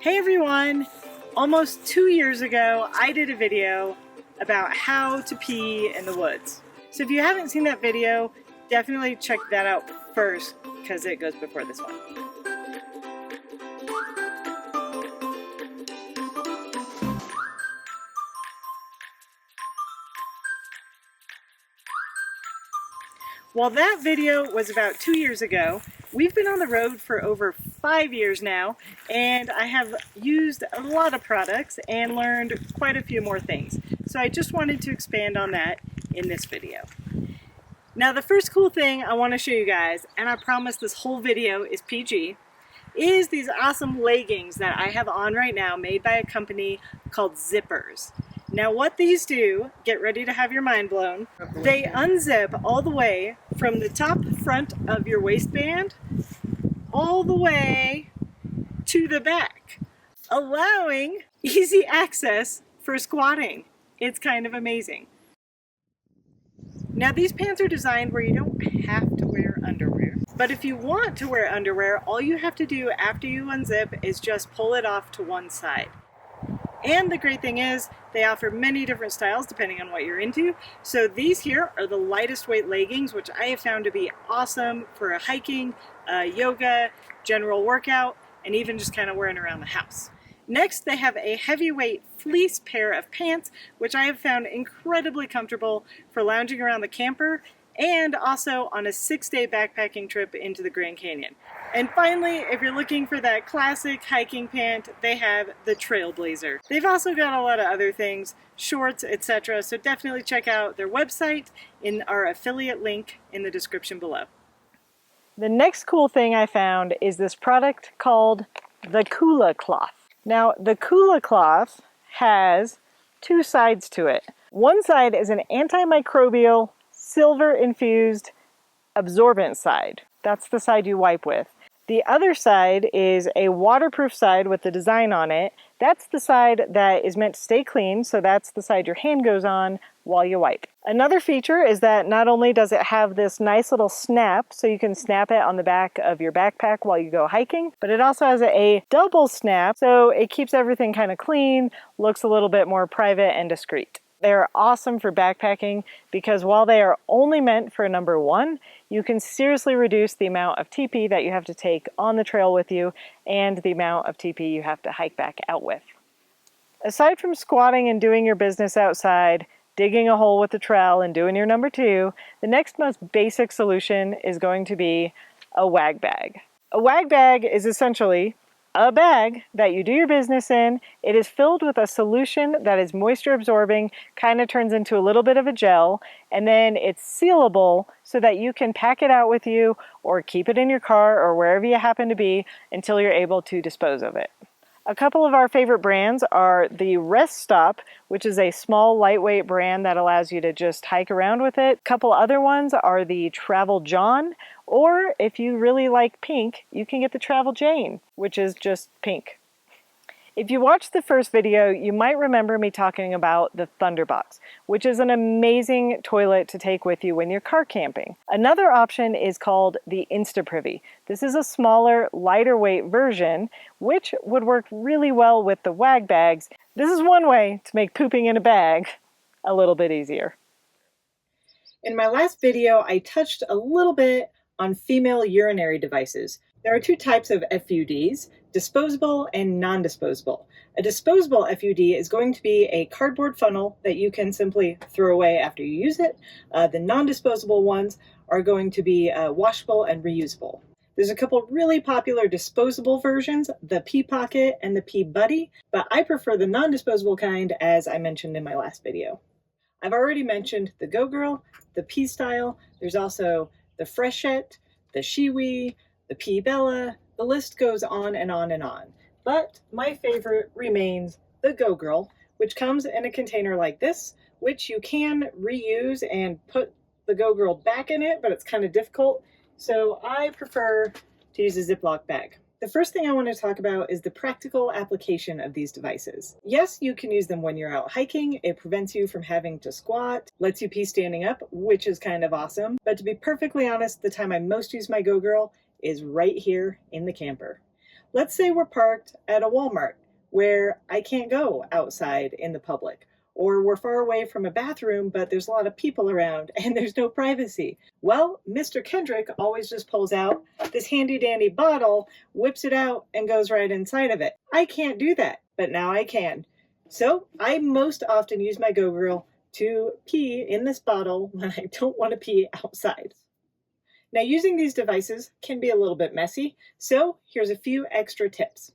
Hey everyone! Almost 2 years ago, I did a video about how to pee in the woods. So if you haven't seen that video, definitely check that out first because it goes before this one. While that video was about 2 years ago, we've been on the road for over 5 years now, and I have used a lot of products and learned quite a few more things. So I just wanted to expand on that in this video. Now the first cool thing I want to show you guys, and I promise this whole video is PG, is these awesome leggings that I have on right now made by a company called Zippers. Now what these do, get ready to have your mind blown, they unzip all the way from the top front of your waistband all the way to the back, allowing easy access for squatting. It's kind of amazing. Now these pants are designed where you don't have to wear underwear, but if you want to wear underwear, all you have to do after you unzip is just pull it off to one side. And the great thing is they offer many different styles depending on what you're into. So these here are the lightest weight leggings, which I have found to be awesome for a hiking, yoga, general workout, and even just kind of wearing around the house. Next, they have a heavyweight fleece pair of pants, which I have found incredibly comfortable for lounging around the camper and also on a 6-day backpacking trip into the Grand Canyon. And finally, if you're looking for that classic hiking pant, they have the TRAILBLAZER. They've also got a lot of other things, shorts, etc. So definitely check out their website in our affiliate link in the description below. The next cool thing I found is this product called the Kula Cloth. Now, the Kula Cloth has two sides to it. One side is an antimicrobial, silver-infused absorbent side. That's the side you wipe with. The other side is a waterproof side with the design on it. That's the side that is meant to stay clean, so that's the side your hand goes on while you wipe. Another feature is that not only does it have this nice little snap, so you can snap it on the back of your backpack while you go hiking, but it also has a double snap, so it keeps everything kind of clean, looks a little bit more private and discreet. They're awesome for backpacking because while they are only meant for number 1, you can seriously reduce the amount of TP that you have to take on the trail with you and the amount of TP you have to hike back out with. Aside from squatting and doing your business outside, digging a hole with the trowel and doing your number 2, the next most basic solution is going to be a Wag Bag. A Wag Bag is essentially a bag that you do your business in. It is filled with a solution that is moisture absorbing, kind of turns into a little bit of a gel, and then it's sealable so that you can pack it out with you or keep it in your car or wherever you happen to be until you're able to dispose of it. A couple of our favorite brands are the Rest Stop, which is a small lightweight brand that allows you to just hike around with it. A couple other ones are the Travel John, or if you really like pink, you can get the Travel Jane, which is just pink. If you watched the first video, you might remember me talking about the THUNDERBOX, which is an amazing toilet to take with you when you're car camping. Another option is called the Instaprivy. This is a smaller, lighter weight version, which would work really well with the Wag Bags. This is one way to make pooping in a bag a little bit easier. In my last video, I touched a little bit on female urinary devices. There are two types of FUDs, disposable and non-disposable. A disposable FUD is going to be a cardboard funnel that you can simply throw away after you use it. The non-disposable ones are going to be washable and reusable. There's a couple really popular disposable versions, the Pee Pocket and the Pee Buddy, but I prefer the non-disposable kind, as I mentioned in my last video. I've already mentioned the Go Girl, the Pee Style. There's also the Freshette, the Shiwi, the Pee Bella. The list goes on and on and on. But my favorite remains the Go Girl, which comes in a container like this, which you can reuse and put the Go Girl back in it, but it's kind of difficult. So I prefer to use a Ziploc bag. The first thing I want to talk about is the practical application of these devices. Yes, you can use them when you're out hiking. It prevents you from having to squat, lets you pee standing up, which is kind of awesome. But to be perfectly honest, the time I most use my Go Girl is right here in the camper. Let's say we're parked at a Walmart where I can't go outside in the public, or we're far away from a bathroom, but there's a lot of people around and there's no privacy. Well, Mr. Kendrick always just pulls out this handy dandy bottle, whips it out, and goes right inside of it. I can't do that, but now I can. So I most often use my Go Grill to pee in this bottle when I don't want to pee outside. Now, using these devices can be a little bit messy, so here's a few extra tips.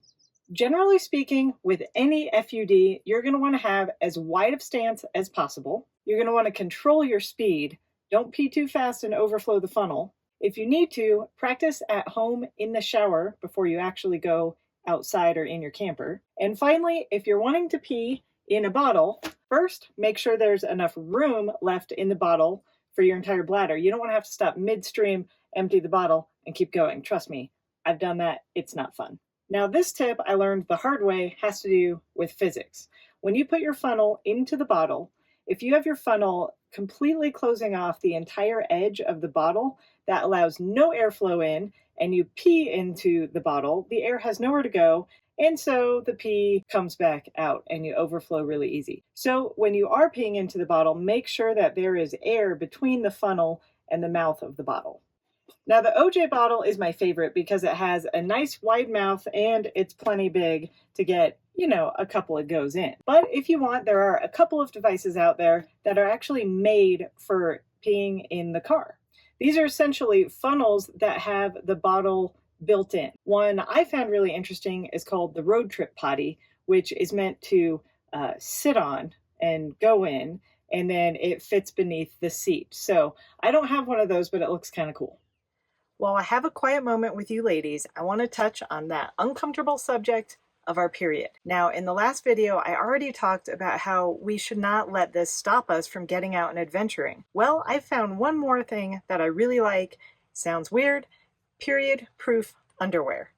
Generally speaking, with any FUD, you're going to want to have as wide of stance as possible. You're going to want to control your speed. Don't pee too fast and overflow the funnel. If you need to, practice at home in the shower before you actually go outside or in your camper. And finally, if you're wanting to pee in a bottle, first make sure there's enough room left in the bottle for your entire bladder. You don't want to have to stop midstream, empty the bottle, and keep going. Trust me, I've done that. It's not fun. Now, this tip I learned the hard way has to do with physics. When you put your funnel into the bottle, if you have your funnel completely closing off the entire edge of the bottle, that allows no airflow in, and you pee into the bottle, the air has nowhere to go, and so the pee comes back out and you overflow really easy. So when you are peeing into the bottle, make sure that there is air between the funnel and the mouth of the bottle. Now, the OJ bottle is my favorite because it has a nice wide mouth and it's plenty big to get, a couple of goes in. But if you want, there are a couple of devices out there that are actually made for peeing in the car. These are essentially funnels that have the bottle built in. One I found really interesting is called the road trip potty, which is meant to sit on and go in, and then it fits beneath the seat. So I don't have one of those, but it looks kind of cool. While I have a quiet moment with you ladies, I want to touch on that uncomfortable subject of our period. Now, in the last video, I already talked about how we should not let this stop us from getting out and adventuring. Well, I found one more thing that I really like. Sounds weird. Period-proof underwear.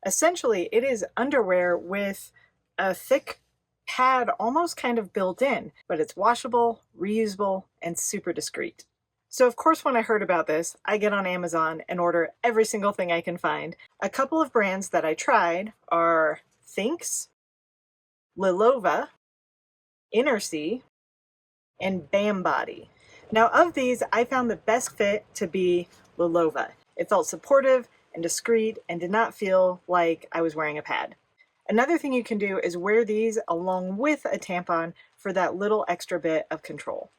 Essentially, it is underwear with a thick pad almost kind of built in, but it's washable, reusable, and super discreet. So of course, when I heard about this, I get on Amazon and order every single thing I can find. A couple of brands that I tried are FLEECE, Lilova, Innersea, and Bam Body. Now, of these, I found the best fit to be Lilova. It felt supportive and discreet and did not feel like I was wearing a pad. Another thing you can do is wear these along with a tampon for that little extra bit of control.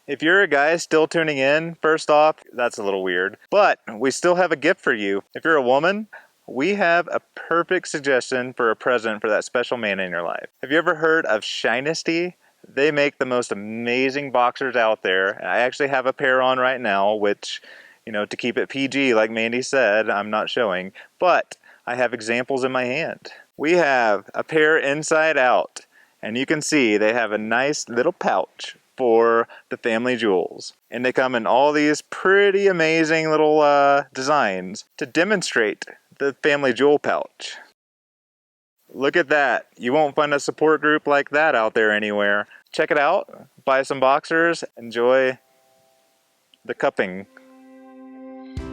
If you're a guy still tuning in, first off, that's a little weird, but we still have a gift for you. If you're a woman, we have a perfect suggestion for a present for that special man in your life. Have you ever heard of Shinesty? They make the most amazing boxers out there. I actually have a pair on right now, which, to keep it PG, like Mandy said, I'm not showing, but I have examples in my hand. We have a pair inside out, and you can see they have a nice little pouch for the family jewels. And they come in all these pretty amazing little designs to demonstrate the family jewel pouch. Look at that. You won't find a support group like that out there anywhere. Check it out, buy some boxers, enjoy the cupping.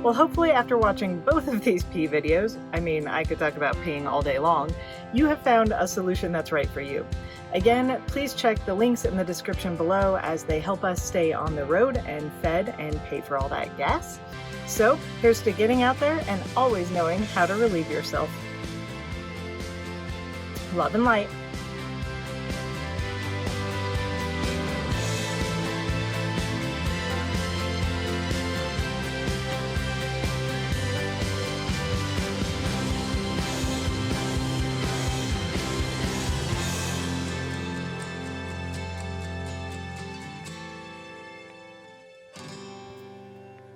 Well, hopefully after watching both of these pee videos, I could talk about peeing all day long, you have found a solution that's right for you. Again, please check the links in the description below as they help us stay on the road and fed and pay for all that gas. So here's to getting out there and always knowing how to relieve yourself. Love and light.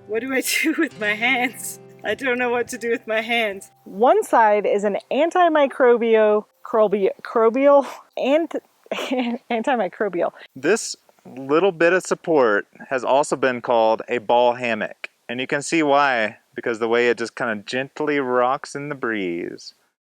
What do I do with my hands? I don't know what to do with my hands. One side is an antimicrobial. This little bit of support has also been called a ball hammock. And you can see why, because the way it just kind of gently rocks in the breeze.